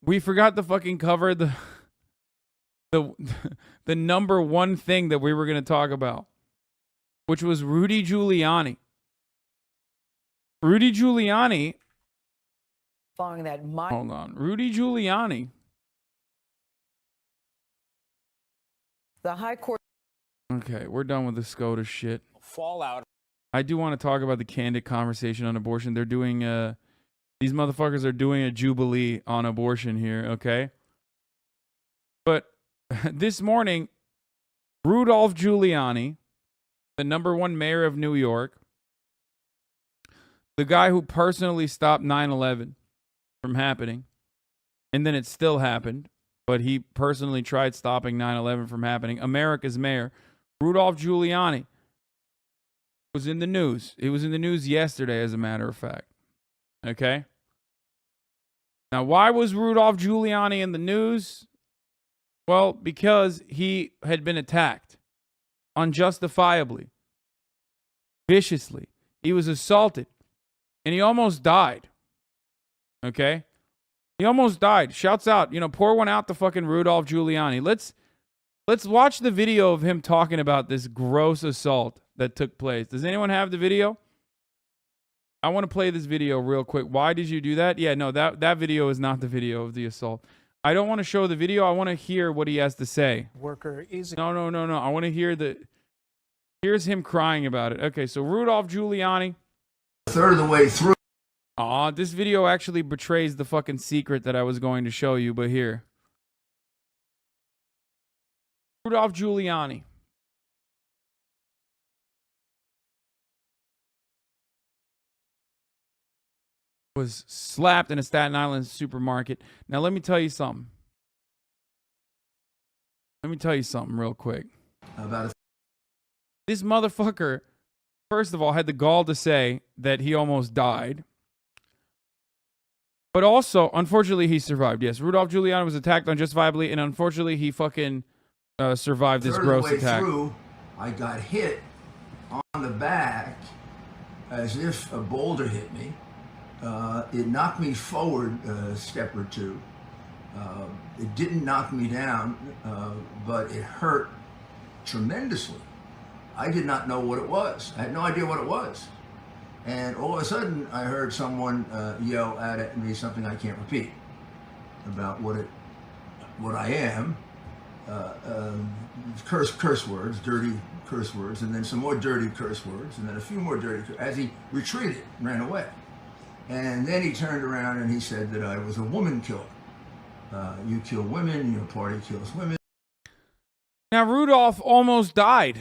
we forgot to fucking cover the the number one thing that we were going to talk about, which was Rudy Giuliani. Rudy Giuliani. Following that, hold on. Rudy Giuliani. The High Court. Okay, we're done with the SCOTUS shit. Fallout. I do want to talk about the candid conversation on abortion. They're doing these motherfuckers are doing a jubilee on abortion here, okay? But this morning, Rudolph Giuliani, the #1 mayor of New York, the guy who personally stopped 9/11 from happening, and then it still happened, but he personally tried stopping 9/11 from happening. America's mayor, Rudolph Giuliani, was in the news. It was in the news yesterday, as a matter of fact. Okay? Now, why was Rudolph Giuliani in the news? Well, because he had been attacked unjustifiably, viciously. He was assaulted, and he almost died. Okay? He almost died. Shouts out, pour one out to fucking Rudolph Giuliani. Let's watch the video of him talking about this gross assault that took place. Does anyone have the video? I want to play this video real quick. Why did you do that? Yeah, no, that video is not the video of the assault. I don't want to show the video. I want to hear what he has to say. Worker is No. I want to hear here's him crying about it. Okay, so Rudolph Giuliani. A third of the way through. Aw, this video actually betrays the fucking secret that I was going to show you, but here. Rudolph Giuliani. Was slapped in a Staten Island supermarket. Now, let me tell you something. Real quick. This motherfucker, first of all, had the gall to say that he almost died. But also, unfortunately, he survived. Yes, Rudolph Giuliani was attacked unjustifiably, and unfortunately, he fucking survived this gross attack. Through, I got hit on the back as if a boulder hit me. It knocked me forward a step or two. It didn't knock me down, but it hurt tremendously. I did not know what it was. I had no idea what it was. And all of a sudden, I heard someone yell at me something I can't repeat about what I am. Curse words, dirty curse words, and then some more dirty curse words, and then a few more dirty as he retreated, ran away. And then he turned around and he said that I was a woman killer. You kill women, your party kills women. Now, Rudolph almost died,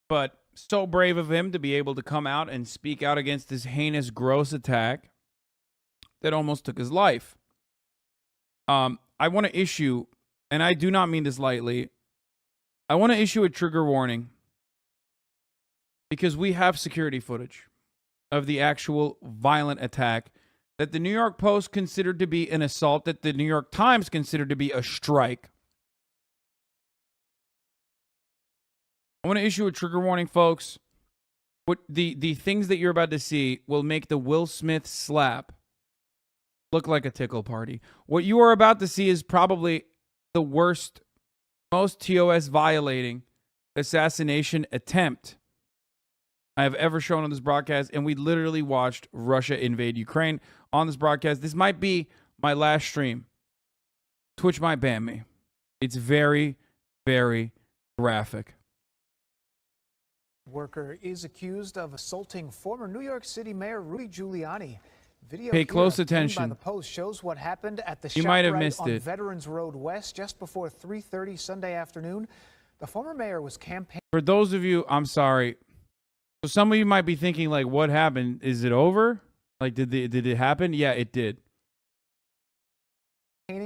but so brave of him to be able to come out and speak out against this heinous, gross attack that almost took his life. I want to issue, and I do not mean this lightly, I want to issue a trigger warning because we have security footage of the actual violent attack that the New York Post considered to be an assault, that the New York Times considered to be a strike. I want to issue a trigger warning, folks. What the things that you're about to see will make the Will Smith slap look like a tickle party. What you are about to see is probably the worst, most TOS violating assassination attempt I have ever shown on this broadcast, and we literally watched Russia invade Ukraine on this broadcast. This might be my last stream. Twitch might ban me. It's very, very graphic. Worker is accused of assaulting former New York City Mayor Rudy Giuliani. Video Pay close by attention. the Post shows what happened at the You might have ShopRite missed on it. Veterans Road West just before 3:30 Sunday afternoon. The former mayor was campaigning. For those of you, I'm sorry. So some of you might be thinking, like, what happened? Is it over? Like, did it happen? Yeah, it did.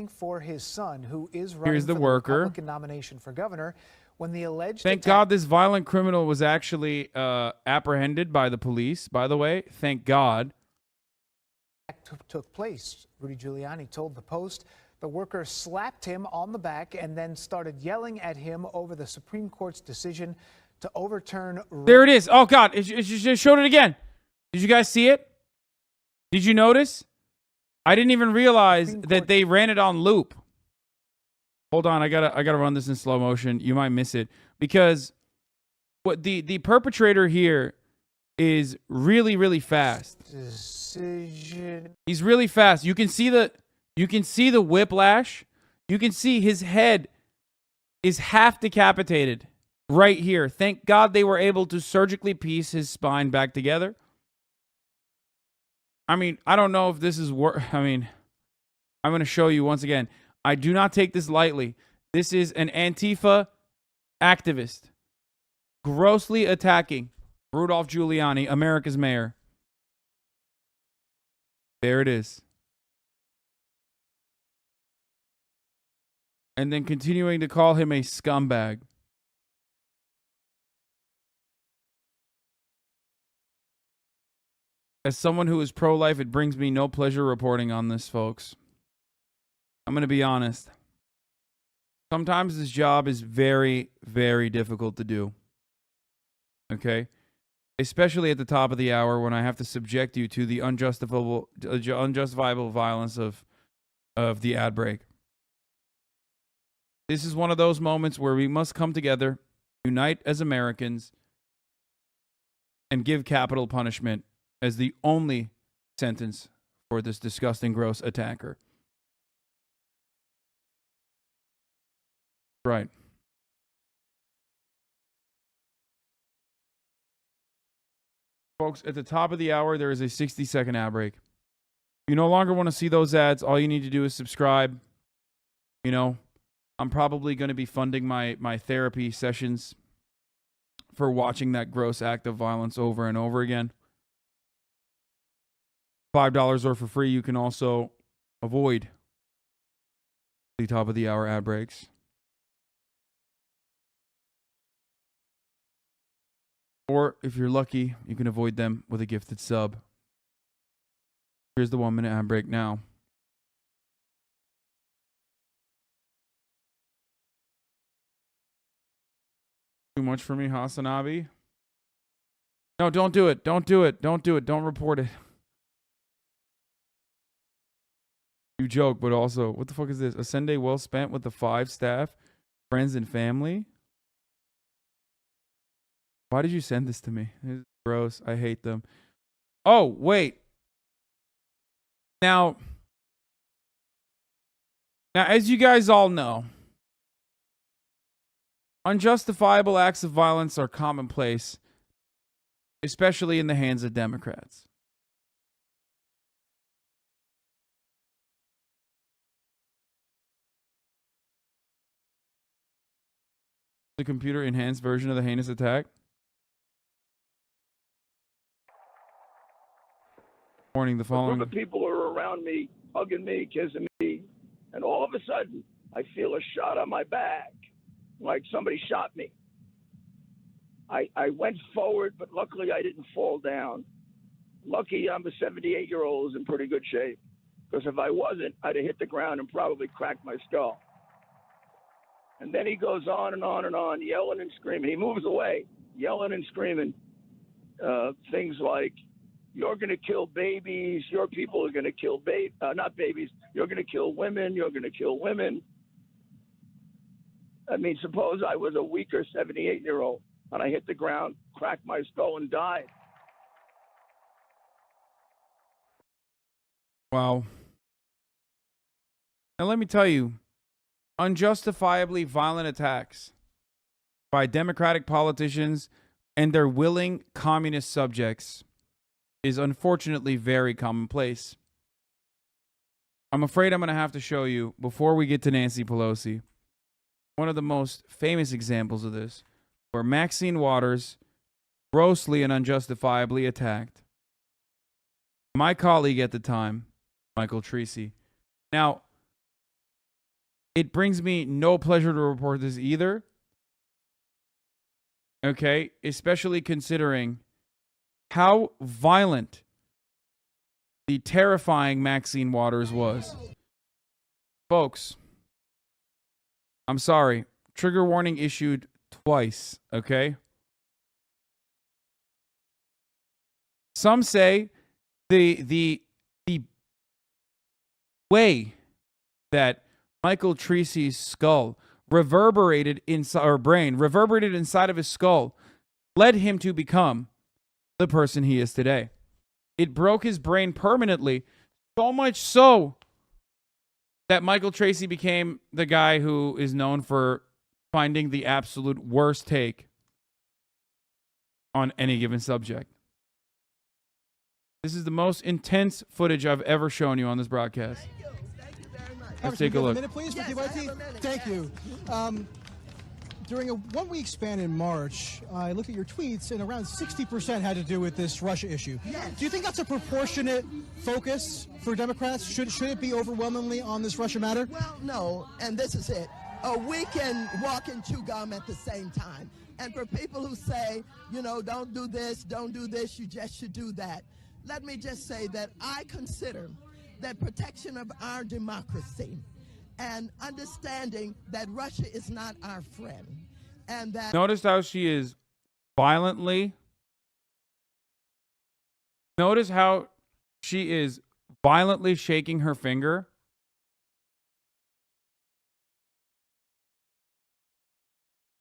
For his son, who is running Here's the for worker. the Republican nomination for governor, when the alleged Thank God this violent criminal was actually apprehended by the police, by the way. Thank God. took place. Rudy Giuliani told the Post the worker slapped him on the back and then started yelling at him over the Supreme Court's decision to overturn. There it is. Oh, God. It just showed it again. Did you guys see it? Did you notice? I didn't even realize Supreme that Court- they ran it on loop. Hold on, I gotta run this in slow motion. You might miss it because what the perpetrator here is really, really fast. Decision. He's really fast. You can see the whiplash. You can see his head is half decapitated right here. Thank God they were able to surgically piece his spine back together. I mean, I don't know if this is I'm going to show you once again. I do not take this lightly. This is an Antifa activist grossly attacking Rudolph Giuliani, America's mayor. There it is. And then continuing to call him a scumbag. As someone who is pro-life, it brings me no pleasure reporting on this, folks. I'm going to be honest. Sometimes this job is very, very difficult to do. Okay? Especially at the top of the hour when I have to subject you to the unjustifiable violence of the ad break. This is one of those moments where we must come together, unite as Americans, and give capital punishment as the only sentence for this disgusting, gross attacker. Right. Folks, at the top of the hour, there is a 60-second ad break. If you no longer want to see those ads, all you need to do is subscribe. You know, I'm probably going to be funding my therapy sessions for watching that gross act of violence over and over again. $5 or for free, you can also avoid the top of the hour ad breaks. Or if you're lucky, you can avoid them with a gifted sub. Here's the 1 minute ad break now. Too much for me, HasanAbi? No, don't do it. Don't do it. Don't do it. Don't report it. You joke, but also, what the fuck is this? A Sunday well spent with the 5 staff, friends, and family? Why did you send this to me? This is gross. I hate them. Oh, wait. Now, as you guys all know, unjustifiable acts of violence are commonplace, especially in the hands of Democrats. The computer enhanced version of the heinous attack. Warning, the A following. group of people are around me, hugging me, kissing me, and all of a sudden, I feel a shot on my back, like somebody shot me. I went forward, but luckily I didn't fall down. Lucky I'm a 78-year-old who's in pretty good shape, because if I wasn't, I'd have hit the ground and probably cracked my skull. And then he goes on and on and on, yelling and screaming. He moves away, yelling and screaming things like, "You're going to kill babies. Your people are going to kill not babies. You're going to kill women. You're going to kill women." I mean, suppose I was a weaker 78-year-old and I hit the ground, cracked my skull, and died. Wow. And let me tell you, unjustifiably violent attacks by Democratic politicians and their willing communist subjects is unfortunately very commonplace. I'm afraid I'm going to have to show you, before we get to Nancy Pelosi, one of the most famous examples of this, where Maxine Waters grossly and unjustifiably attacked my colleague at the time, Michael Treacy. Now, it brings me no pleasure to report this either. Okay, especially considering how violent the terrifying Maxine Waters was. Folks, I'm sorry. Trigger warning issued twice, okay? Some say the way that Michael Treacy's skull reverberated inside, or brain reverberated inside of his skull, led him to become the person he is today. It broke his brain permanently, so much so that Michael Tracy became the guy who is known for finding the absolute worst take on any given subject. This is the most intense footage I've ever shown you on this broadcast. Let's take a look. Minute, please, with you, Thank you. During a one-week span in March, I looked at your tweets, and around 60% had to do with this Russia issue. Yes. Do you think that's a proportionate focus for Democrats? Should it be overwhelmingly on this Russia matter? Well, no, and this is it. We can walk and chew gum at the same time. And for people who say, you know, don't do this, you just should do that. Let me just say that I consider that protection of our democracy and understanding that Russia is not our friend, and that... Notice how she is violently... Notice how she is violently shaking her finger.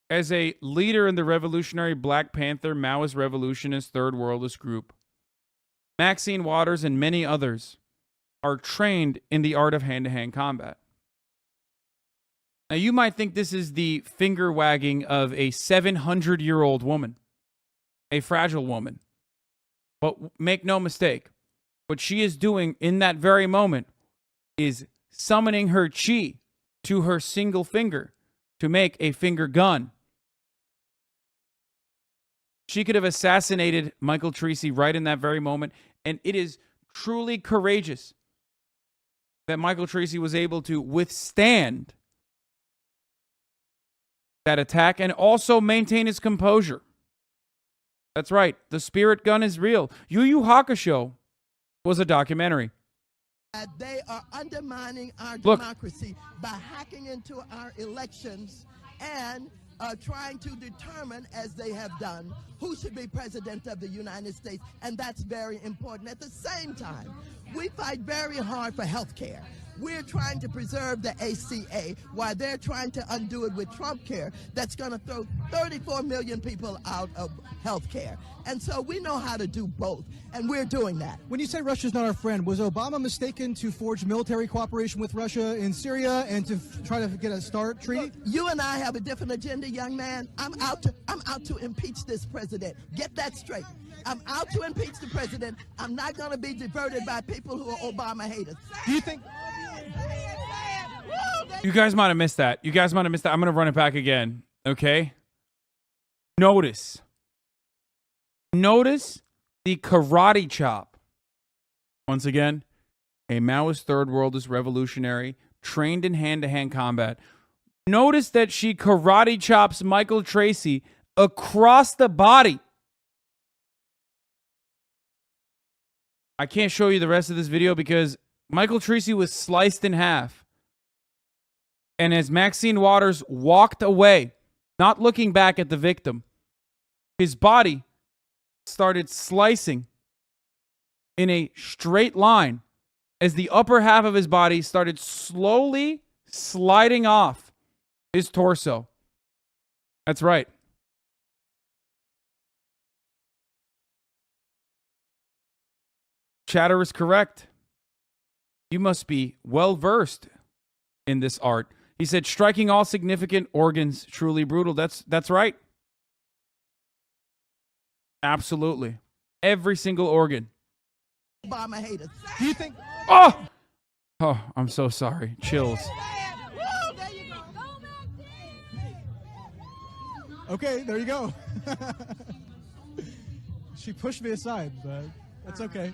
As a leader in the revolutionary Black Panther, Maoist revolutionist, third worldist group, Maxine Waters and many others are trained in the art of hand-to-hand combat. Now, you might think this is the finger wagging of a 700-year-old woman, a fragile woman. But make no mistake, what she is doing in that very moment is summoning her chi to her single finger to make a finger gun. She could have assassinated Michael Treacy right in that very moment, and it is truly courageous that Michael Treacy was able to withstand that attack and also maintain his composure. That's right. The spirit gun is real. Yu Yu Hakusho was a documentary. They are undermining our democracy by hacking into our elections and trying to determine, as they have done, who should be president of the United States, and that's very important. At the same time, we fight very hard for health care. We're trying to preserve the ACA while they're trying to undo it with Trump care that's going to throw 34 million people out of health care. And so we know how to do both, and we're doing that. When you say Russia's not our friend, was Obama mistaken to forge military cooperation with Russia in Syria and to try to get a START treaty? Look, you and I have a different agenda, young man. I'm out to impeach this president. Get that straight. I'm out to impeach the president. I'm not going to be diverted by people who are Obama haters. Do you think... You guys might have missed that. I'm going to run it back again. Okay? Notice the karate chop. Once again, a Maoist third worldist revolutionary trained in hand-to-hand combat. Notice that she karate chops Michael Tracy across the body. I can't show you the rest of this video because Michael Tracy was sliced in half. And as Maxine Waters walked away, not looking back at the victim, his body started slicing in a straight line as the upper half of his body started slowly sliding off his torso. That's right. Chatter is correct. You must be well versed in this art. He said, striking all significant organs, truly brutal. That's right. Absolutely. Every single organ. Obama haters. Do you think... Oh, I'm so sorry. Chills. Okay, there you go. She pushed me aside, but that's okay.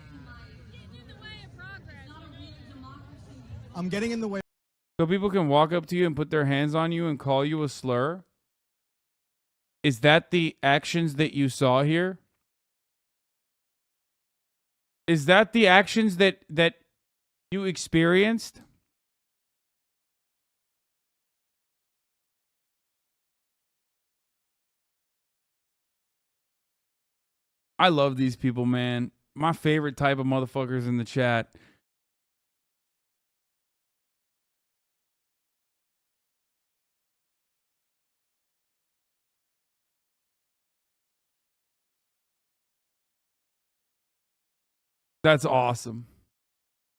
I'm getting in the way. So people can walk up to you and put their hands on you and call you a slur? Is that the actions that you saw here? Is that the actions that you experienced? I love these people, man. My favorite type of motherfuckers in the chat. That's awesome.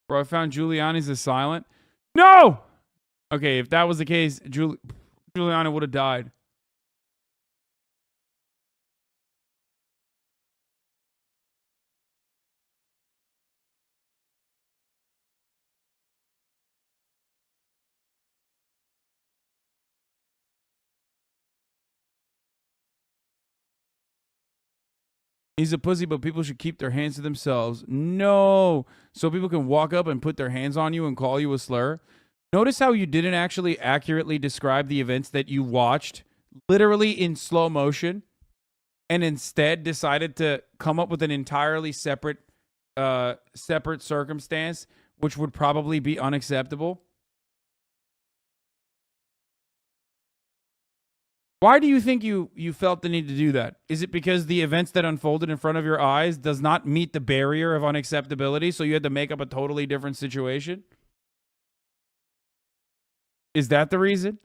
Bro, I found Giuliani's assailant. No! Okay, if that was the case, Giuliani would have died. He's a pussy, but people should keep their hands to themselves. No. So people can walk up and put their hands on you and call you a slur. Notice how you didn't actually accurately describe the events that you watched, literally in slow motion, and instead decided to come up with an entirely separate circumstance, which would probably be unacceptable. Why do you think you felt the need to do that? Is it because the events that unfolded in front of your eyes does not meet the barrier of unacceptability, so you had to make up a totally different situation? Is that the reason?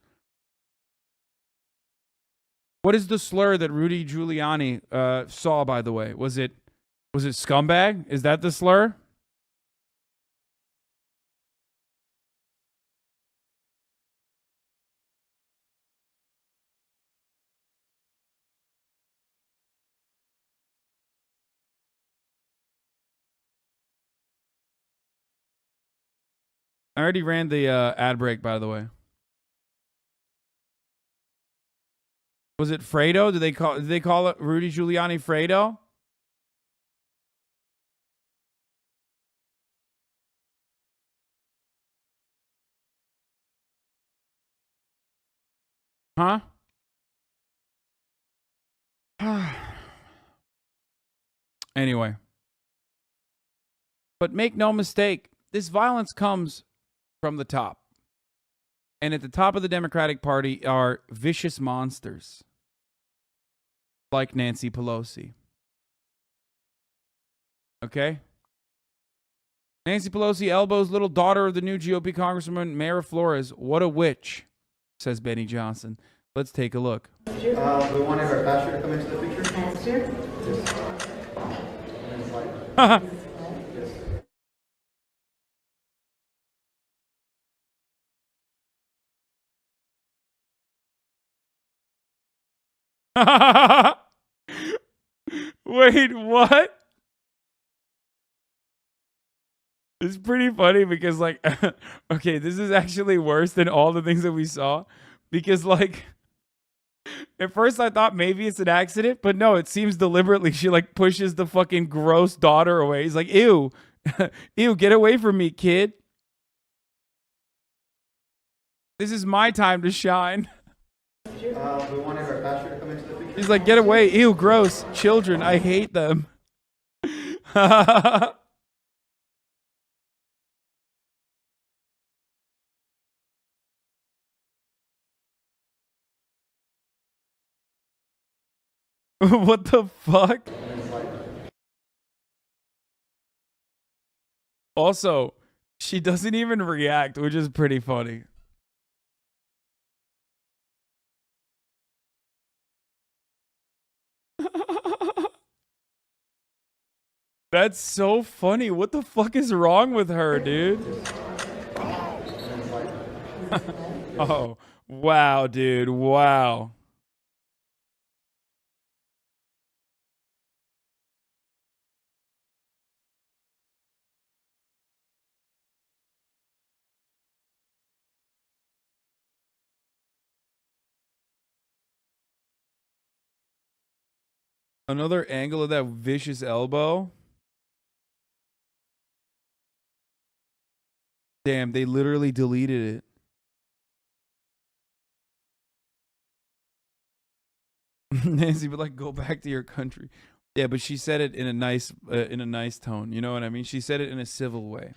What is the slur that Rudy Giuliani saw, by the way? Was it scumbag? Is that the slur? I already ran the ad break, by the way. Was it Fredo? Did they call it Rudy Giuliani Fredo? Huh? Anyway. But make no mistake, this violence comes from the top. And at the top of the Democratic Party are vicious monsters like Nancy Pelosi. Okay? Nancy Pelosi elbows little daughter of the new GOP Congresswoman, Mayor Flores. What a witch, says Benny Johnson. Let's take a look. We wanted our pastor to come into the picture. Pastor? Yes. Wait, what? It's pretty funny because, like, okay, this is actually worse than all the things that we saw. Because, like, at first I thought maybe it's an accident, but no, it seems deliberately. She, like, pushes the fucking gross daughter away. He's like, ew, ew, get away from me, kid. This is my time to shine. We wanted our pastor to come into the picture. He's like, get away. Ew, gross. Children, I hate them. What the fuck? Also, she doesn't even react, which is pretty funny. That's so funny. What the fuck is wrong with her, dude? Oh, wow, dude. Wow. Another angle of that vicious elbow. Damn, they literally deleted it. Nancy, but like, go back to your country. Yeah, but she said it in a nice tone. You know what I mean? She said it in a civil way.